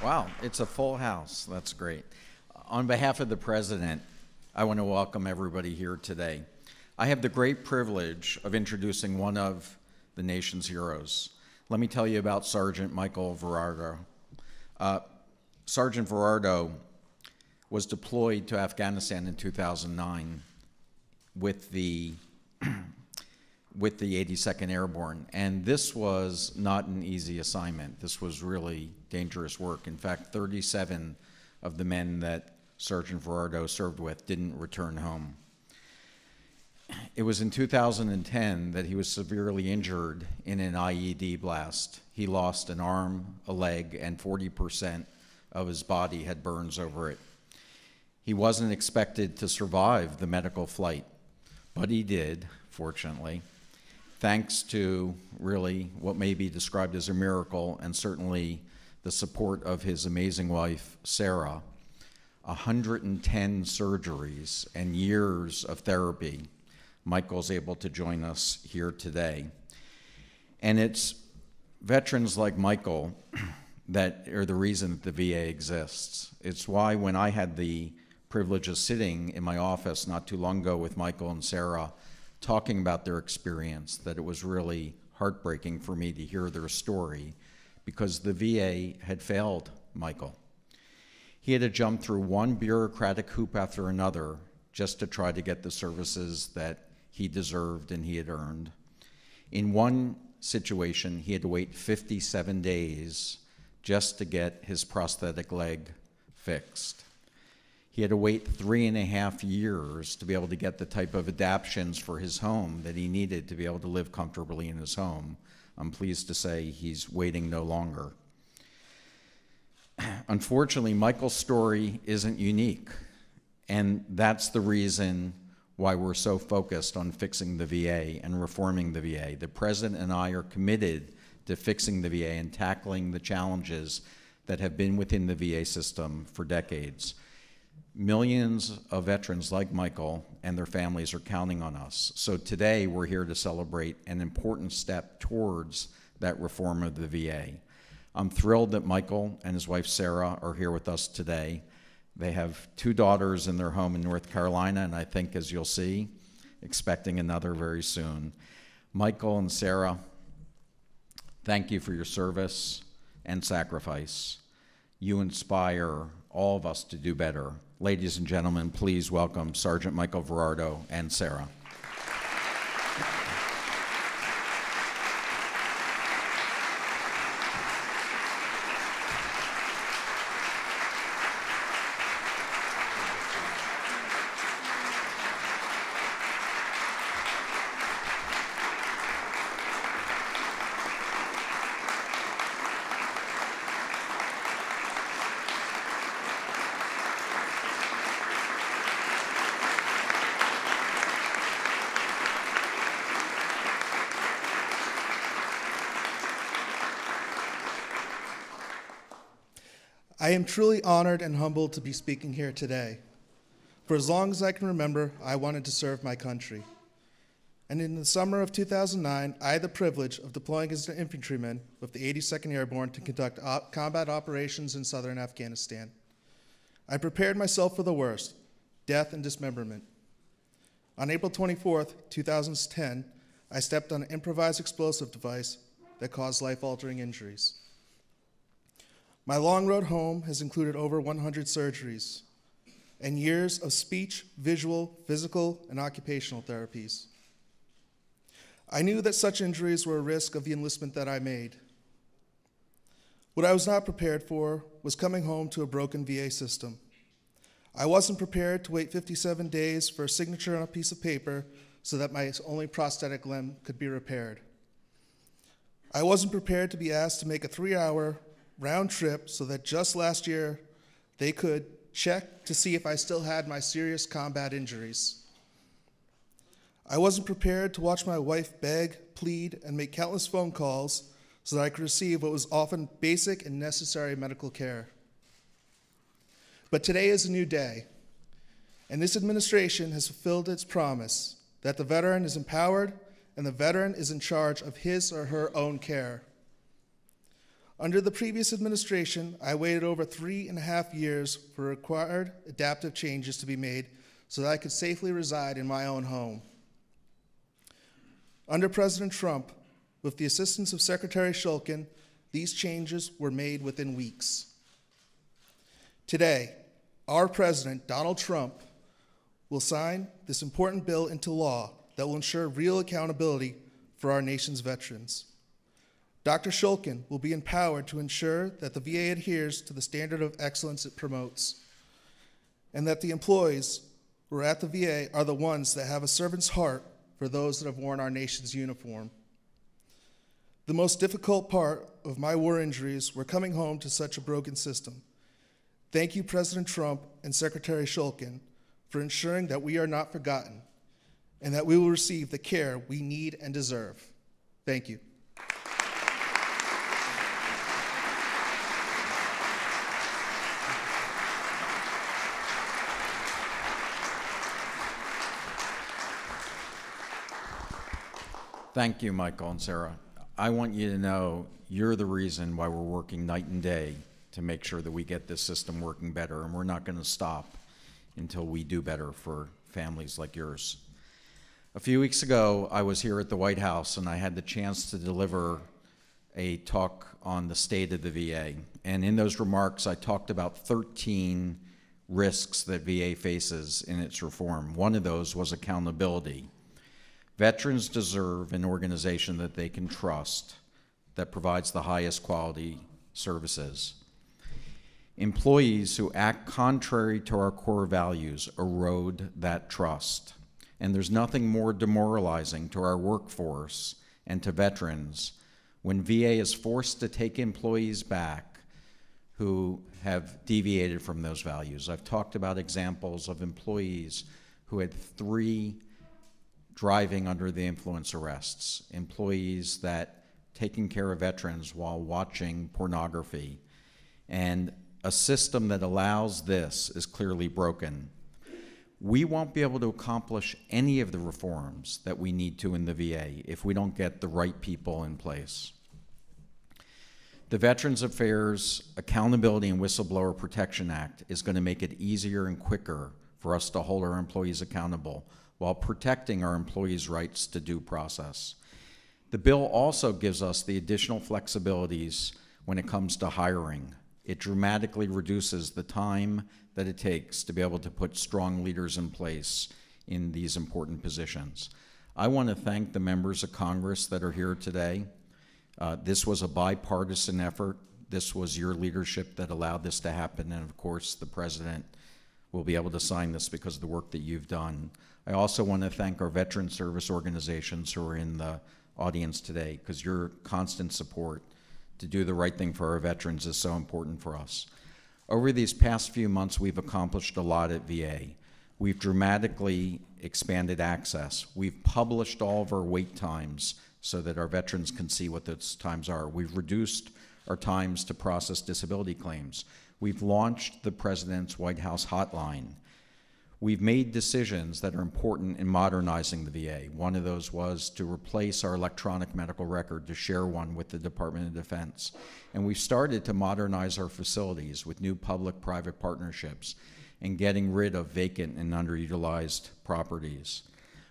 Wow, it's a full house. That's great. On behalf of the President, I want to welcome everybody here today. I have the great privilege of introducing one of the nation's heroes. Let me tell you about Sergeant Michael Verardo. Sergeant Verardo was deployed to Afghanistan in 2009 with the 82nd Airborne, and this was not an easy assignment. This was really dangerous work. In fact, 37 of the men that Sergeant Verardo served with didn't return home. It was in 2010 that he was severely injured in an IED blast. He lost an arm, a leg, and 40% of his body had burns over it. He wasn't expected to survive the medical flight, but he did, fortunately, thanks to really what may be described as a miracle, and certainly the support of his amazing wife, Sarah. 110 surgeries and years of therapy. Michael's able to join us here today. And it's veterans like Michael that are the reason that the VA exists. It's why when I had the privilege of sitting in my office not too long ago with Michael and Sarah talking about their experience, that it was really heartbreaking for me to hear their story, because the VA had failed Michael. He had to jump through one bureaucratic hoop after another just to try to get the services that he deserved and he had earned. In one situation, he had to wait 57 days just to get his prosthetic leg fixed. He had to wait 3.5 years to be able to get the type of adaptions for his home that he needed to be able to live comfortably in his home. I'm pleased to say he's waiting no longer. Unfortunately, Michael's story isn't unique, and that's the reason why we're so focused on fixing the VA and reforming the VA. The President and I are committed to fixing the VA and tackling the challenges that have been within the VA system for decades. Millions of veterans like Michael and their families are counting on us. So today we're here to celebrate an important step towards that reform of the VA. I'm thrilled that Michael and his wife Sarah are here with us today. They have 2 daughters in their home in North Carolina, and I think, as you'll see, expecting another very soon. Michael and Sarah, thank you for your service and sacrifice. You inspire all of us to do better. Ladies and gentlemen, please welcome Sergeant Michael Verardo and Sarah. I am truly honored and humbled to be speaking here today. For as long as I can remember, I wanted to serve my country. And in the summer of 2009, I had the privilege of deploying as an infantryman with the 82nd Airborne to conduct combat operations in southern Afghanistan. I prepared myself for the worst, death and dismemberment. On April 24th, 2010, I stepped on an improvised explosive device that caused life-altering injuries. My long road home has included over 100 surgeries and years of speech, visual, physical, and occupational therapies. I knew that such injuries were a risk of the enlistment that I made. What I was not prepared for was coming home to a broken VA system. I wasn't prepared to wait 57 days for a signature on a piece of paper so that my only prosthetic limb could be repaired. I wasn't prepared to be asked to make a 3-hour round trip so that just last year they could check to see if I still had my serious combat injuries. I wasn't prepared to watch my wife beg, plead, and make countless phone calls so that I could receive what was often basic and necessary medical care. But today is a new day, and this administration has fulfilled its promise that the veteran is empowered and the veteran is in charge of his or her own care. Under the previous administration, I waited over 3.5 years for required adaptive changes to be made so that I could safely reside in my own home. Under President Trump, with the assistance of Secretary Shulkin, these changes were made within weeks. Today, our President, Donald Trump, will sign this important bill into law that will ensure real accountability for our nation's veterans. Dr. Shulkin will be empowered to ensure that the VA adheres to the standard of excellence it promotes, and that the employees who are at the VA are the ones that have a servant's heart for those that have worn our nation's uniform. The most difficult part of my war injuries were coming home to such a broken system. Thank you, President Trump and Secretary Shulkin, for ensuring that we are not forgotten and that we will receive the care we need and deserve. Thank you. Thank you, Michael and Sarah. I want you to know you're the reason why we're working night and day to make sure that we get this system working better, and we're not going to stop until we do better for families like yours. A few weeks ago, I was here at the White House, and I had the chance to deliver a talk on the state of the VA. And in those remarks, I talked about 13 risks that VA faces in its reform. One of those was accountability. Veterans deserve an organization that they can trust, that provides the highest quality services. Employees who act contrary to our core values erode that trust. And there's nothing more demoralizing to our workforce and to veterans when VA is forced to take employees back who have deviated from those values. I've talked about examples of employees who had 3 driving under the influence arrests, employees that taking care of veterans while watching pornography, and a system that allows this is clearly broken. We won't be able to accomplish any of the reforms that we need to in the VA if we don't get the right people in place. The Veterans Affairs Accountability and Whistleblower Protection Act is going to make it easier and quicker for us to hold our employees accountable while protecting our employees' rights to due process. The bill also gives us the additional flexibilities when it comes to hiring. It dramatically reduces the time that it takes to be able to put strong leaders in place in these important positions. I want to thank the members of Congress that are here today. This was a bipartisan effort. This was your leadership that allowed this to happen, and of course the President will be able to sign this because of the work that you've done. I also want to thank our veteran service organizations who are in the audience today, because your constant support to do the right thing for our veterans is so important for us. Over these past few months, we've accomplished a lot at VA. We've dramatically expanded access. We've published all of our wait times so that our veterans can see what those times are. We've reduced our times to process disability claims. We've launched the President's White House hotline. We've made decisions that are important in modernizing the VA. One of those was to replace our electronic medical record, to share one with the Department of Defense. And we've started to modernize our facilities with new public-private partnerships and getting rid of vacant and underutilized properties.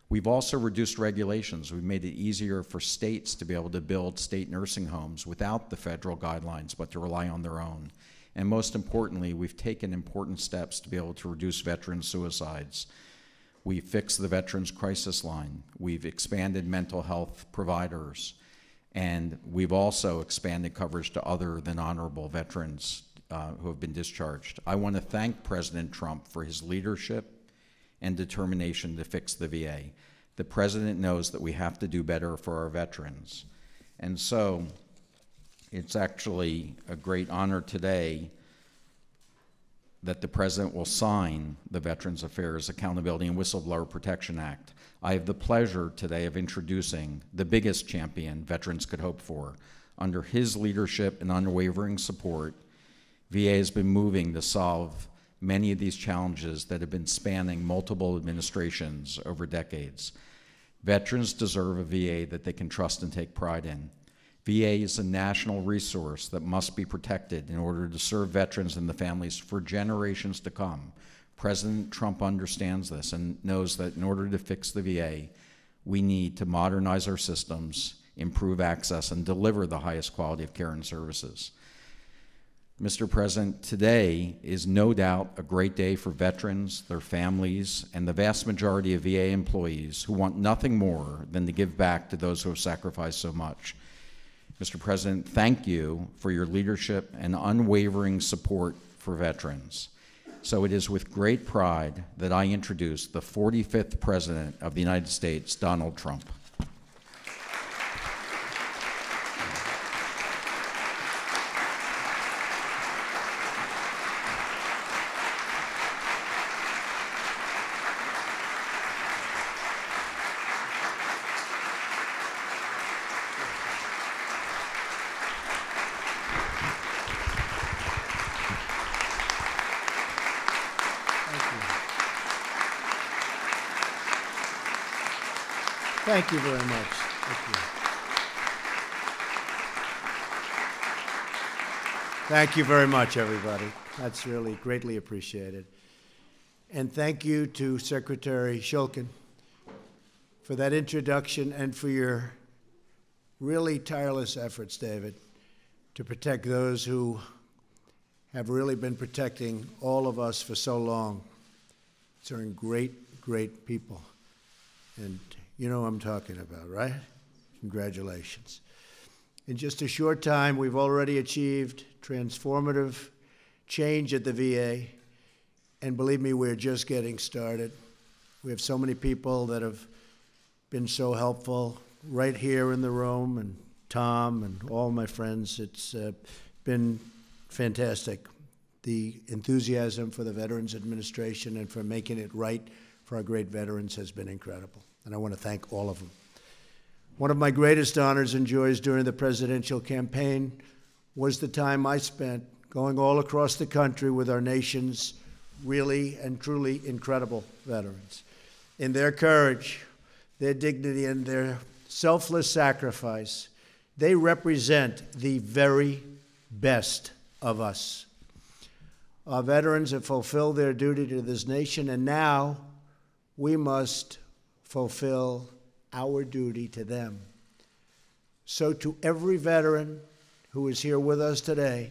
We've also reduced regulations. We've made it easier for states to be able to build state nursing homes without the federal guidelines, but to rely on their own. And most importantly, we've taken important steps to be able to reduce veteran suicides. We've fixed the Veterans Crisis Line. We've expanded mental health providers. And we've also expanded coverage to other than honorable veterans who have been discharged. I want to thank President Trump for his leadership and determination to fix the VA. The President knows that we have to do better for our veterans. And so, it's actually a great honor today that the President will sign the Veterans Affairs Accountability and Whistleblower Protection Act. I have the pleasure today of introducing the biggest champion veterans could hope for. Under his leadership and unwavering support, VA has been moving to solve many of these challenges that have been spanning multiple administrations over decades. Veterans deserve a VA that they can trust and take pride in. VA is a national resource that must be protected in order to serve veterans and the families for generations to come. President Trump understands this and knows that in order to fix the VA, we need to modernize our systems, improve access, and deliver the highest quality of care and services. Mr. President, today is no doubt a great day for veterans, their families, and the vast majority of VA employees who want nothing more than to give back to those who have sacrificed so much. Mr. President, thank you for your leadership and unwavering support for veterans. So it is with great pride that I introduce the 45th President of the United States, Donald Trump. Thank you very much. Thank you. Thank you very much, everybody. That's really greatly appreciated. And thank you to Secretary Shulkin for that introduction and for your really tireless efforts, David, to protect those who have really been protecting all of us for so long. They're great, great people. And you know what I'm talking about, right? Congratulations. In just a short time, we've already achieved transformative change at the VA. And believe me, we're just getting started. We have so many people that have been so helpful right here in the room, and Tom and all my friends. It's been fantastic. The enthusiasm for the Veterans Administration and for making it right for our great veterans has been incredible. And I want to thank all of them. One of my greatest honors and joys during the presidential campaign was the time I spent going all across the country with our nation's really and truly incredible veterans. In their courage, their dignity, and their selfless sacrifice, they represent the very best of us. Our veterans have fulfilled their duty to this nation, and now we must fulfill our duty to them. So to every veteran who is here with us today,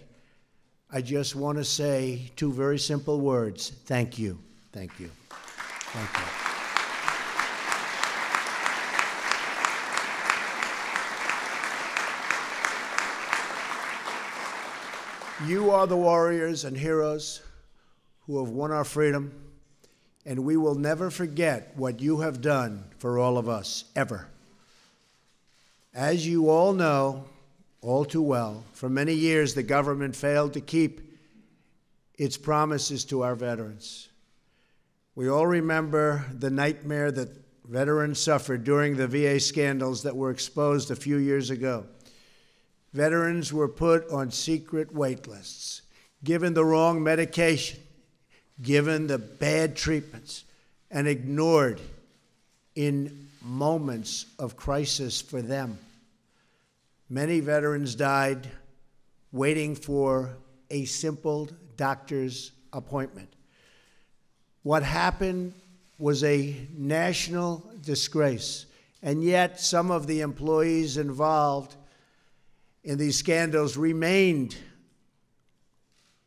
I just want to say two very simple words: thank you. Thank you. Thank you. You are the warriors and heroes who have won our freedom, and we will never forget what you have done for all of us, ever. As you all know, all too well, for many years the government failed to keep its promises to our veterans. We all remember the nightmare that veterans suffered during the VA scandals that were exposed a few years ago. Veterans were put on secret wait lists, given the wrong medication, given the bad treatments, and ignored in moments of crisis for them. Many veterans died waiting for a simple doctor's appointment. What happened was a national disgrace, and yet some of the employees involved in these scandals remained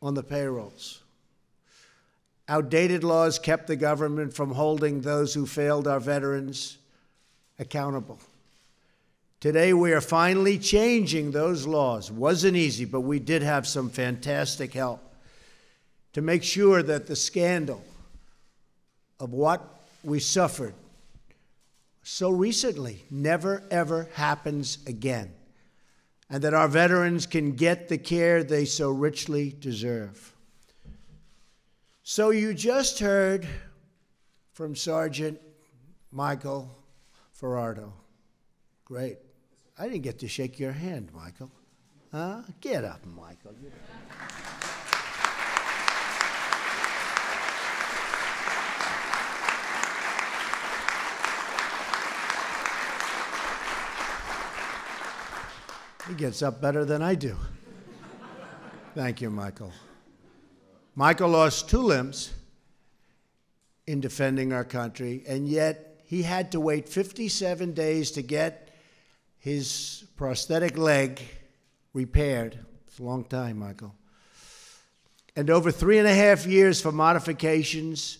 on the payrolls. Outdated laws kept the government from holding those who failed our veterans accountable. Today, we are finally changing those laws. Wasn't easy, but we did have some fantastic help to make sure that the scandal of what we suffered so recently never, ever happens again, and that our veterans can get the care they so richly deserve. So you just heard from Sergeant Michael Ferrardo. Great. I didn't get to shake your hand, Michael. Huh? Get up, Michael. He gets up better than I do. Thank you, Michael. Michael lost 2 limbs in defending our country, and yet he had to wait 57 days to get his prosthetic leg repaired. It's a long time, Michael. And over 3.5 years for modifications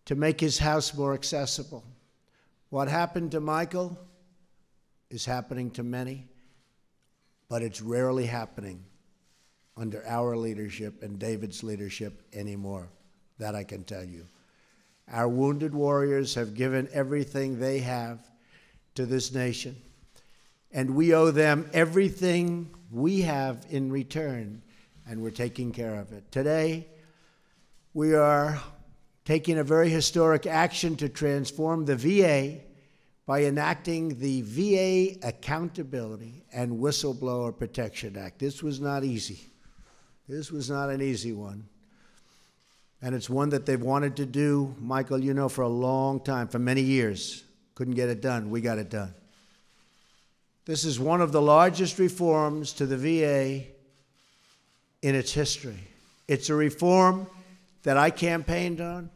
to make his house more accessible. What happened to Michael is happening to many, but it's rarely happening under our leadership and David's leadership anymore. That I can tell you. Our wounded warriors have given everything they have to this nation, and we owe them everything we have in return, and we're taking care of it. Today, we are taking a very historic action to transform the VA by enacting the VA Accountability and Whistleblower Protection Act. This was not easy. This was not an easy one. And it's one that they've wanted to do, Michael, you know, for a long time, for many years. Couldn't get it done. We got it done. This is one of the largest reforms to the VA in its history. It's a reform that I campaigned on,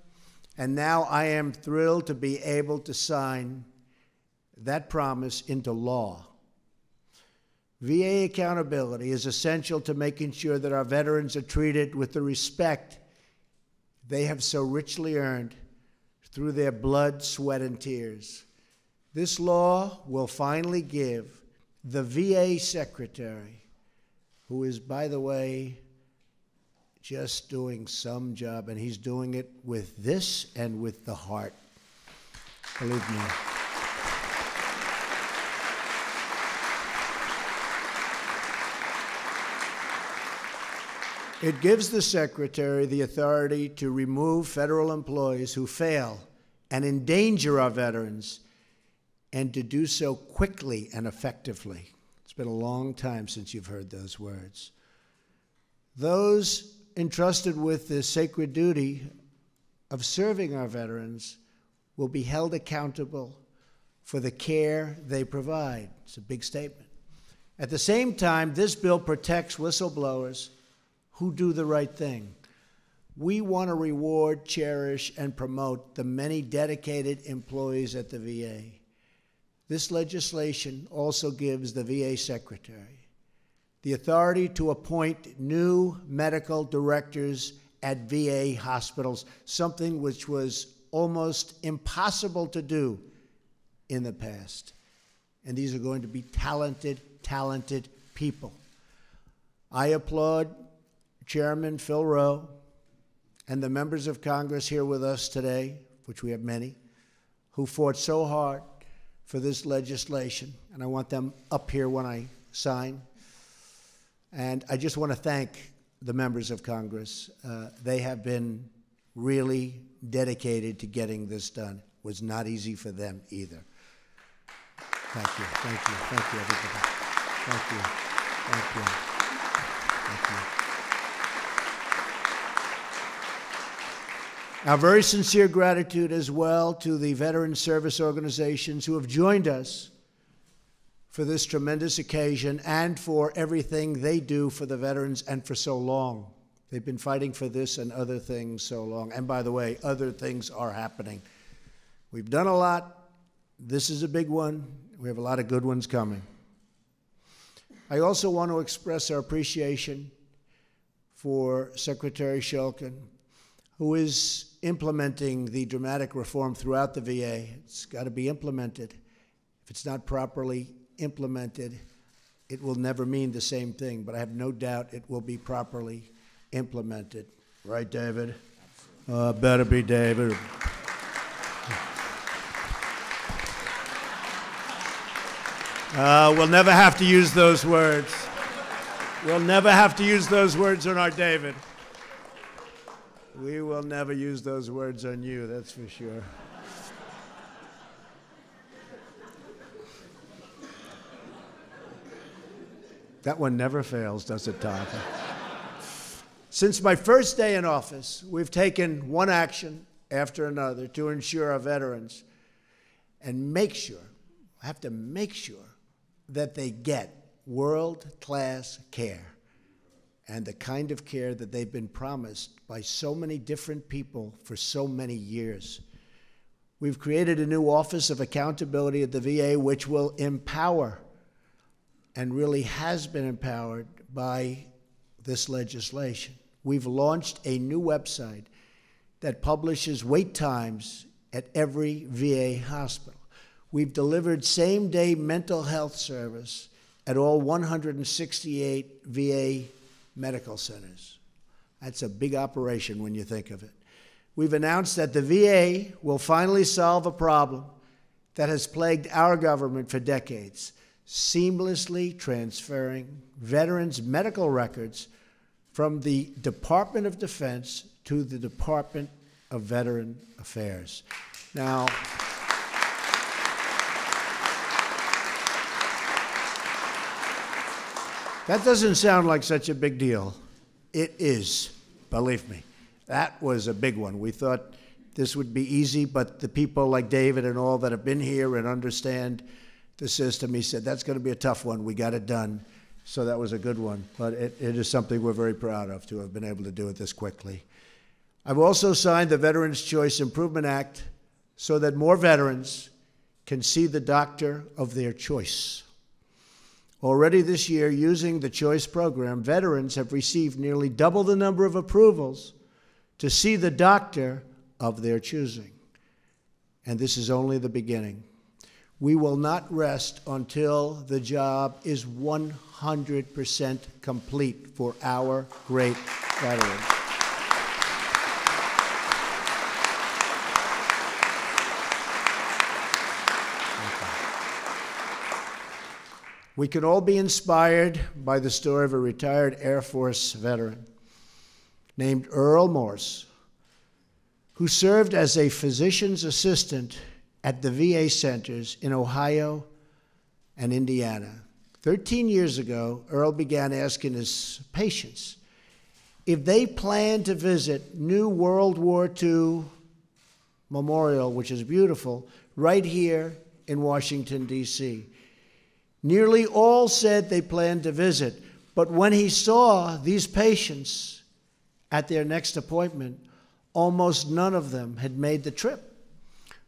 and now I am thrilled to be able to sign that promise into law. VA accountability is essential to making sure that our veterans are treated with the respect they have so richly earned through their blood, sweat, and tears. This law will finally give the VA secretary, who is, by the way, just doing some job, and he's doing it with this and with the heart. Believe me. It gives the Secretary the authority to remove federal employees who fail and endanger our veterans, and to do so quickly and effectively. It's been a long time since you've heard those words. Those entrusted with the sacred duty of serving our veterans will be held accountable for the care they provide. It's a big statement. At the same time, this bill protects whistleblowers who do the right thing. We want to reward, cherish, and promote the many dedicated employees at the VA. This legislation also gives the VA Secretary the authority to appoint new medical directors at VA hospitals, something which was almost impossible to do in the past. And these are going to be talented, talented people. I applaud Chairman Phil Rowe and the members of Congress here with us today, which we have many, who fought so hard for this legislation. And I want them up here when I sign. And I just want to thank the members of Congress. They have been really dedicated to getting this done. It was not easy for them either. Thank you, thank you, thank you, everybody. Thank you, thank you, thank you. Our very sincere gratitude as well to the veteran service organizations who have joined us for this tremendous occasion and for everything they do for the veterans and for so long. They've been fighting for this and other things so long. And by the way, other things are happening. We've done a lot. This is a big one. We have a lot of good ones coming. I also want to express our appreciation for Secretary Shulkin, who is implementing the dramatic reform throughout the VA. It's got to be implemented. If it's not properly implemented, it will never mean the same thing, but I have no doubt it will be properly implemented. Right, David? Better be David. We'll never have to use those words. We'll never have to use those words on our David. We will never use those words on you, that's for sure. That one never fails, does it, Tom? Since my first day in office, we've taken one action after another to ensure our veterans and make sure, I have to make sure, that they get world-class care, and the kind of care that they've been promised by so many different people for so many years. We've created a new Office of Accountability at the VA, which will empower, and really has been empowered by this legislation. We've launched a new website that publishes wait times at every VA hospital. We've delivered same-day mental health service at all 168 VA medical centers. That's a big operation when you think of it. We've announced that the VA will finally solve a problem that has plagued our government for decades, seamlessly transferring veterans' medical records from the Department of Defense to the Department of Veteran Affairs. Now, that doesn't sound like such a big deal. It is, believe me. That was a big one. We thought this would be easy, but the people like David and all that have been here and understand the system, he said, that's going to be a tough one. We got it done. So that was a good one. But it is something we're very proud of, to have been able to do it this quickly. I've also signed the Veterans Choice Improvement Act so that more veterans can see the doctor of their choice. Already this year, using the Choice program, veterans have received nearly double the number of approvals to see the doctor of their choosing. And this is only the beginning. We will not rest until the job is 100% complete for our great veterans. We can all be inspired by the story of a retired Air Force veteran named Earl Morse, who served as a physician's assistant at the VA centers in Ohio and Indiana. 13 years ago, Earl began asking his patients if they planned to visit new World War II memorial, which is beautiful, right here in Washington, D.C. Nearly all said they planned to visit, but when he saw these patients at their next appointment, almost none of them had made the trip.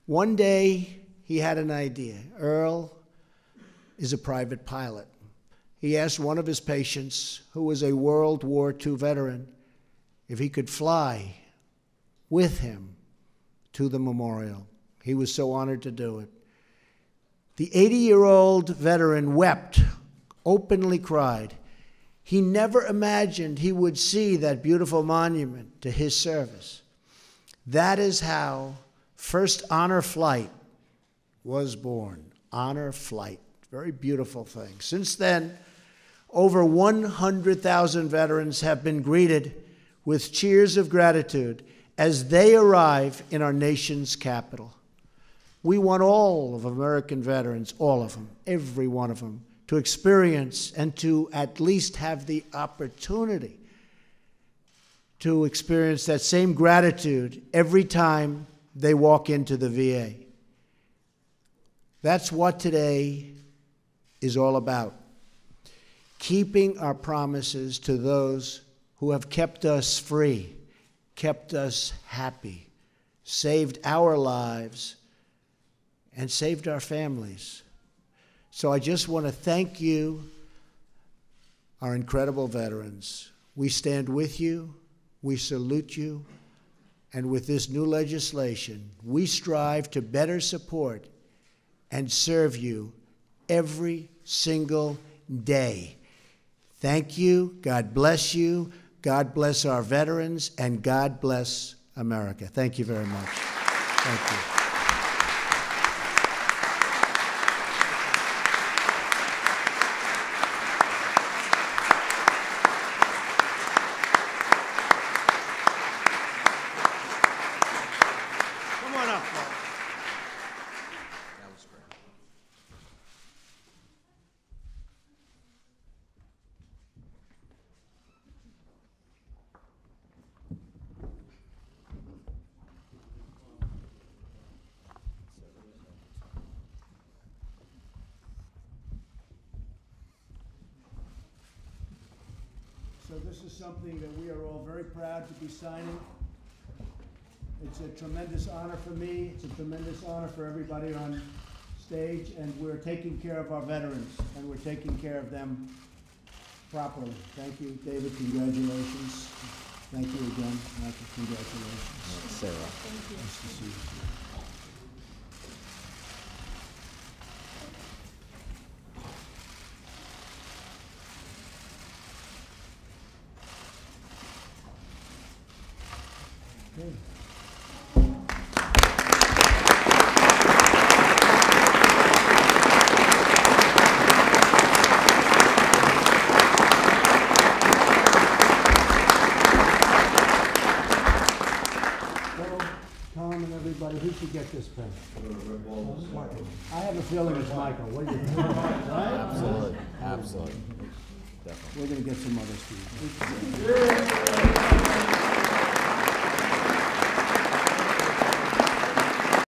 One day, he had an idea. Earl is a private pilot. He asked one of his patients, who was a World War II veteran, if he could fly with him to the memorial. He was so honored to do it. The 80-year-old veteran wept, openly cried. He never imagined he would see that beautiful monument to his service. That is how First Honor Flight was born. Honor Flight. Very beautiful thing. Since then, over 100,000 veterans have been greeted with cheers of gratitude as they arrive in our nation's capital. We want all of American veterans, all of them, every one of them, to experience and to at least have the opportunity to experience that same gratitude every time they walk into the VA. That's what today is all about. Keeping our promises to those who have kept us free, kept us happy, saved our lives, and saved our families. So I just want to thank you, our incredible veterans. We stand with you, we salute you, and with this new legislation, we strive to better support and serve you every single day. Thank you, God bless you, God bless our veterans, and God bless America. Thank you very much. Thank you. This is something that we are all very proud to be signing. It's a tremendous honor for me. It's a tremendous honor for everybody on stage, and we're taking care of our veterans, and we're taking care of them properly. Thank you, David. Congratulations. Thank you again, Michael. Congratulations. Sarah. Thank you. Nice to see you. Okay. Tom and everybody, who should get this pen? Michael. I have a feeling it's Michael. What do you think? Right? Absolutely, absolutely. Definitely. We're gonna get some others to you.